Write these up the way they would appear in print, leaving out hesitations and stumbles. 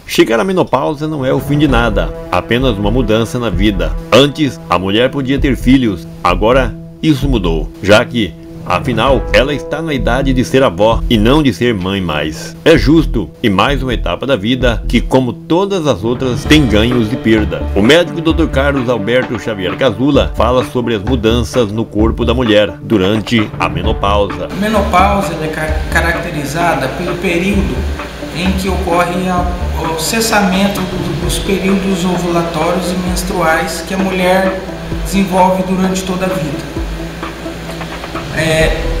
Chegar à menopausa não é o fim de nada, apenas uma mudança na vida. Antes, a mulher podia ter filhos, agora isso mudou, já que, afinal, ela está na idade de ser avó e não de ser mãe mais. É justo e mais uma etapa da vida que, como todas as outras, tem ganhos e perda. O médico Dr. Carlos Alberto Xavier Cazulla fala sobre as mudanças no corpo da mulher durante a menopausa. A menopausa é caracterizada pelo período em que ocorre o cessamento dos períodos ovulatórios e menstruais que a mulher desenvolve durante toda a vida.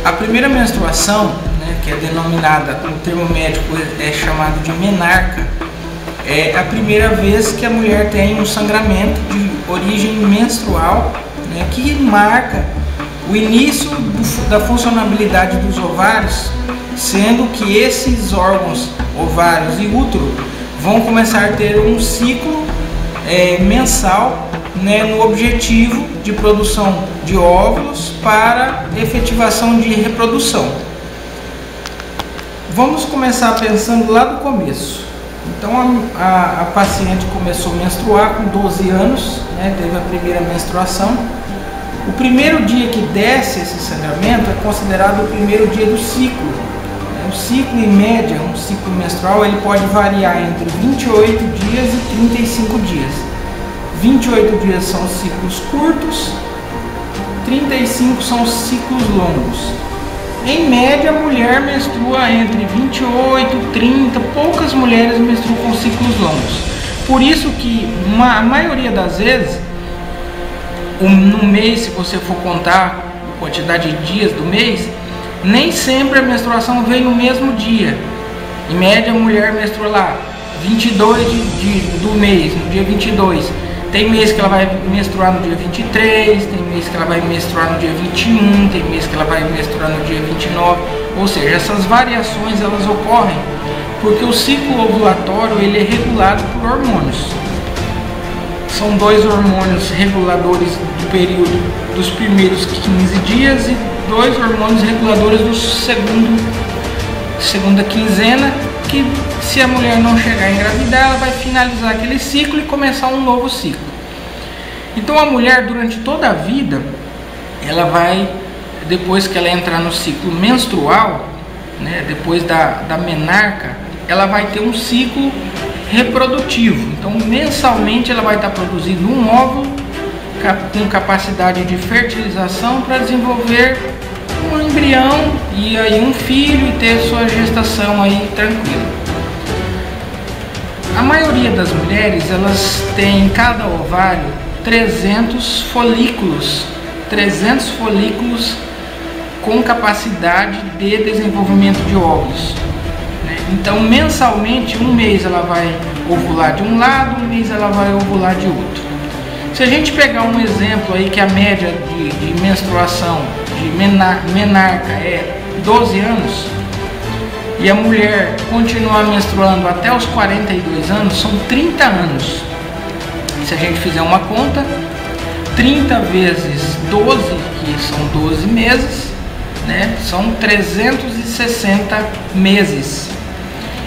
A primeira menstruação, né, que é denominada, no termo médico é chamado de menarca, é a primeira vez que a mulher tem um sangramento de origem menstrual, né, que marca o início da funcionalidade dos ovários, sendo que esses órgãos, ovários e útero, vão começar a ter um ciclo mensal, né, no objetivo de produção de óvulos para efetivação de reprodução. Vamos começar pensando lá do começo. Então a paciente começou a menstruar com 12 anos, né, teve a primeira menstruação. O primeiro dia que desce esse sangramento é considerado o primeiro dia do ciclo. O ciclo, em média, um ciclo menstrual, ele pode variar entre 28 dias e 35 dias. 28 dias são ciclos curtos, 35 são ciclos longos. Em média, a mulher menstrua entre 28 e 30, poucas mulheres menstruam com ciclos longos. Por isso que, a maioria das vezes, no mês, se você for contar a quantidade de dias do mês, nem sempre a menstruação vem no mesmo dia. Em média, a mulher menstrua lá 22 do mês, no dia 22. Tem mês que ela vai menstruar no dia 23, tem mês que ela vai menstruar no dia 21, tem mês que ela vai menstruar no dia 29. Ou seja, essas variações elas ocorrem porque o ciclo ovulatório ele é regulado por hormônios. São dois hormônios reguladores do período dos primeiros 15 dias e dois hormônios reguladores do segunda quinzena, que se a mulher não chegar a engravidar, ela vai finalizar aquele ciclo e começar um novo ciclo. Então a mulher durante toda a vida, ela vai, depois que ela entrar no ciclo menstrual, né, depois da menarca, ela vai ter um ciclo reprodutivo. Então mensalmente ela vai estar produzindo um óvulo com capacidade de fertilização para desenvolver um embrião e aí um filho e ter sua gestação aí tranquila. A maioria das mulheres, elas têm em cada ovário 300 folículos com capacidade de desenvolvimento de óvulos. Então mensalmente, um mês ela vai ovular de um lado, um mês ela vai ovular de outro. Se a gente pegar um exemplo aí que a média de menstruação de menarca é 12 anos e a mulher continuar menstruando até os 42 anos, são 30 anos. Se a gente fizer uma conta, 30 vezes 12, que são 12 meses, né, são 360 meses.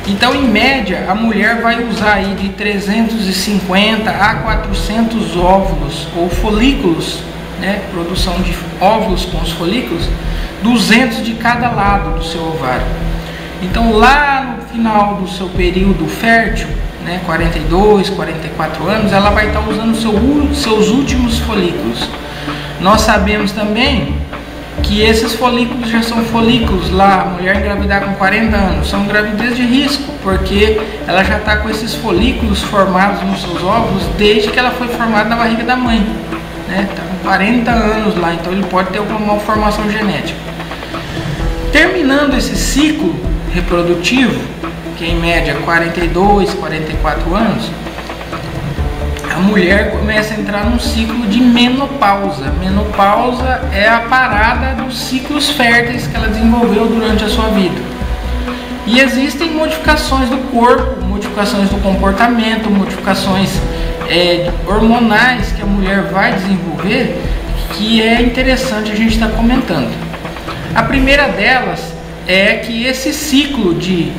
Então, em média, a mulher vai usar aí de 350 a 400 óvulos ou folículos, né, produção de óvulos com os folículos, 200 de cada lado do seu ovário. Então, lá no final do seu período fértil, né, 42, 44 anos, ela vai estar usando seus últimos folículos. Nós sabemos também que esses folículos já são folículos lá, a mulher engravidar com 40 anos, são gravidez de risco, porque ela já está com esses folículos formados nos seus óvulos desde que ela foi formada na barriga da mãe, né? Está com 40 anos lá, então ele pode ter alguma malformação genética. Terminando esse ciclo reprodutivo, que em média 42, 44 anos, a mulher começa a entrar num ciclo de menopausa. Menopausa é a parada dos ciclos férteis que ela desenvolveu durante a sua vida. E existem modificações do corpo, modificações do comportamento, modificações hormonais que a mulher vai desenvolver, que é interessante a gente estar comentando. A primeira delas é que esse ciclo de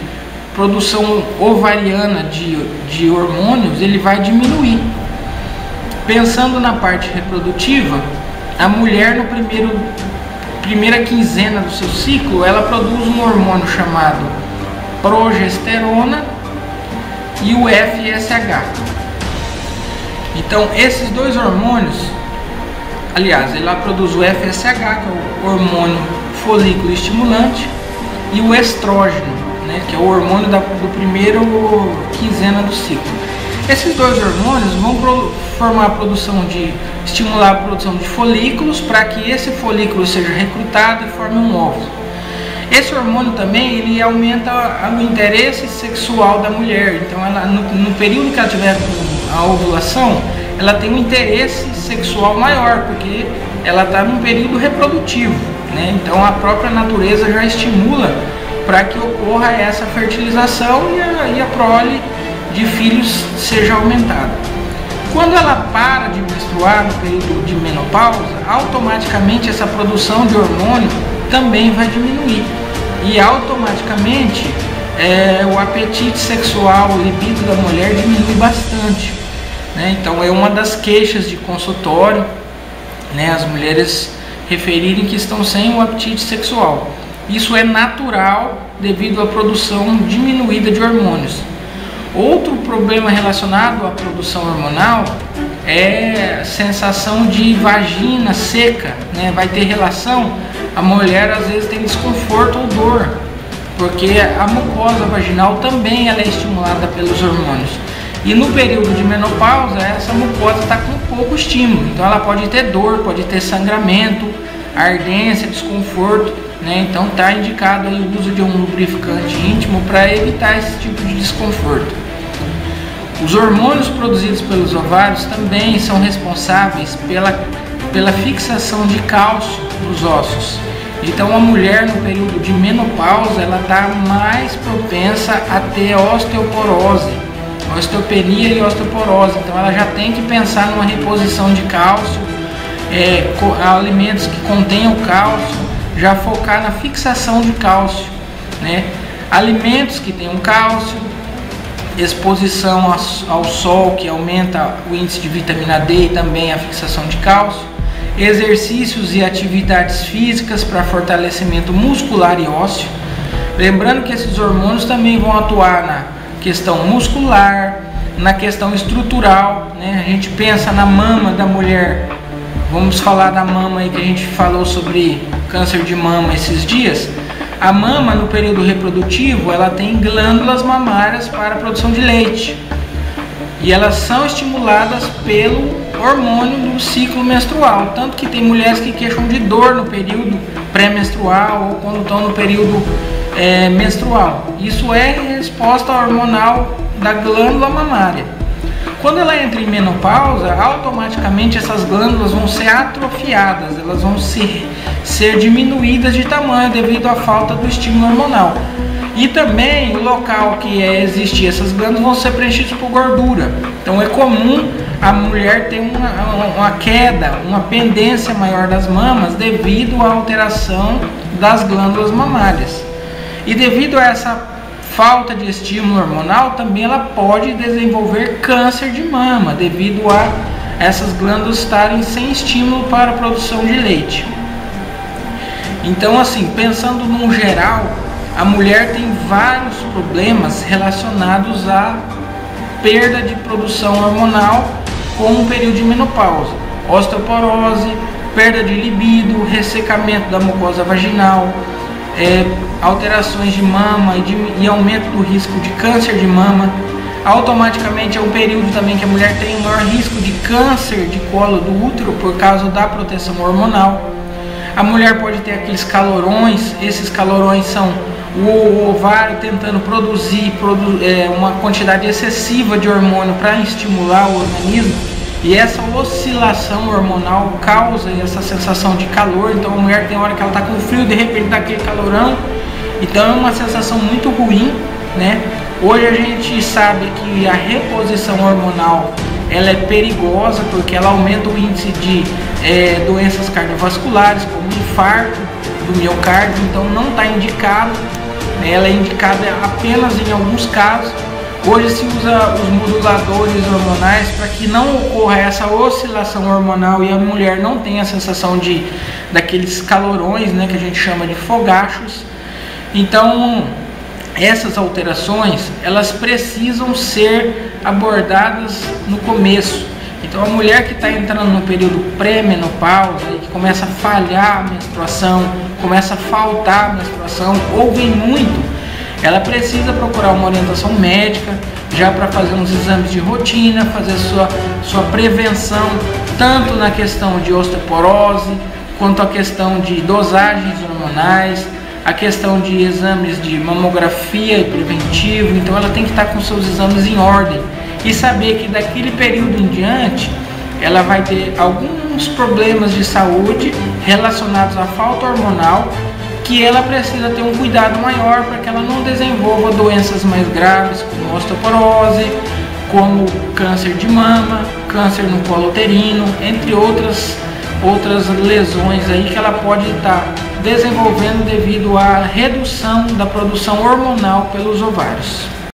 produção ovariana de hormônios ele vai diminuir. Pensando na parte reprodutiva, a mulher no primeira quinzena do seu ciclo, ela produz um hormônio chamado progesterona e o FSH. Então esses dois hormônios, aliás, ela produz o FSH, que é o hormônio folículo estimulante, e o estrógeno, né, que é o hormônio do primeiro quinzena do ciclo. Esses dois hormônios vão estimular a produção de folículos para que esse folículo seja recrutado e forme um óvulo. Esse hormônio também ele aumenta o interesse sexual da mulher. Então, ela, no período que ela tiver a ovulação, ela tem um interesse sexual maior, porque ela está num período reprodutivo, né? Então, a própria natureza já estimula para que ocorra essa fertilização e a prole de filhos seja aumentada. Quando ela para de menstruar no período de menopausa, automaticamente essa produção de hormônio também vai diminuir e automaticamente o apetite sexual, o libido da mulher diminui bastante, né? Então é uma das queixas de consultório, né, as mulheres referirem que estão sem o apetite sexual. Isso é natural devido à produção diminuída de hormônios. Outro problema relacionado à produção hormonal é a sensação de vagina seca, né? Vai ter relação, a mulher às vezes tem desconforto ou dor, porque a mucosa vaginal também ela é estimulada pelos hormônios. E no período de menopausa, essa mucosa está com pouco estímulo, então ela pode ter dor, pode ter sangramento, ardência, desconforto, né? Então está indicado aí o uso de um lubrificante íntimo para evitar esse tipo de desconforto. Os hormônios produzidos pelos ovários também são responsáveis pela fixação de cálcio nos ossos. Então a mulher no período de menopausa ela está mais propensa a ter osteoporose, osteopenia e osteoporose. Então ela já tem que pensar numa reposição de cálcio, alimentos que contenham cálcio, já focar na fixação de cálcio, né? Alimentos que tenham cálcio, exposição ao sol, que aumenta o índice de vitamina D e também a fixação de cálcio, exercícios e atividades físicas para fortalecimento muscular e ósseo. Lembrando que esses hormônios também vão atuar na questão muscular, na questão estrutural, né? A gente pensa na mama da mulher. Vamos falar da mama aí, que a gente falou sobre câncer de mama esses dias. A mama no período reprodutivo ela tem glândulas mamárias para a produção de leite e elas são estimuladas pelo hormônio do ciclo menstrual, tanto que tem mulheres que queixam de dor no período pré-menstrual ou quando estão no período menstrual. Isso é resposta hormonal da glândula mamária. Quando ela entra em menopausa, automaticamente essas glândulas vão ser atrofiadas, elas vão ser diminuídas de tamanho devido à falta do estímulo hormonal. E também o local que existir essas glândulas vão ser preenchidos por gordura. Então é comum a mulher ter uma queda, uma pendência maior das mamas devido à alteração das glândulas mamárias. E devido a essa falta de estímulo hormonal, também ela pode desenvolver câncer de mama, devido a essas glândulas estarem sem estímulo para a produção de leite. Então, assim, pensando num geral, a mulher tem vários problemas relacionados à perda de produção hormonal com o período de menopausa. Osteoporose, perda de libido, ressecamento da mucosa vaginal, alterações de mama e aumento do risco de câncer de mama. Automaticamente é um período também que a mulher tem o maior risco de câncer de colo do útero por causa da proteção hormonal. A mulher pode ter aqueles calorões, esses calorões são o ovário tentando produzir uma quantidade excessiva de hormônio para estimular o organismo, e essa oscilação hormonal causa essa sensação de calor. Então a mulher tem hora que ela está com frio, de repente dá aquele calorão, então é uma sensação muito ruim, né? Hoje a gente sabe que a reposição hormonal ela é perigosa porque ela aumenta o índice de doenças cardiovasculares, como infarto do miocárdio, então não está indicado, Ela é indicada apenas em alguns casos. Hoje se usa os moduladores hormonais para que não ocorra essa oscilação hormonal e a mulher não tenha a sensação daqueles calorões, né, que a gente chama de fogachos. Então, essas alterações, elas precisam ser abordadas no começo. Então, a mulher que está entrando no período pré-menopausa e que começa a falhar a menstruação, começa a faltar a menstruação, ou vem muito, ela precisa procurar uma orientação médica, já para fazer uns exames de rotina, fazer sua prevenção, tanto na questão de osteoporose, quanto a questão de dosagens hormonais, a questão de exames de mamografia e preventivo. Então ela tem que estar com seus exames em ordem e saber que daquele período em diante ela vai ter alguns problemas de saúde relacionados à falta hormonal, que ela precisa ter um cuidado maior para que ela não desenvolva doenças mais graves como osteoporose, como câncer de mama, câncer no colo uterino, entre outras lesões aí que ela pode estar desenvolvendo devido à redução da produção hormonal pelos ovários.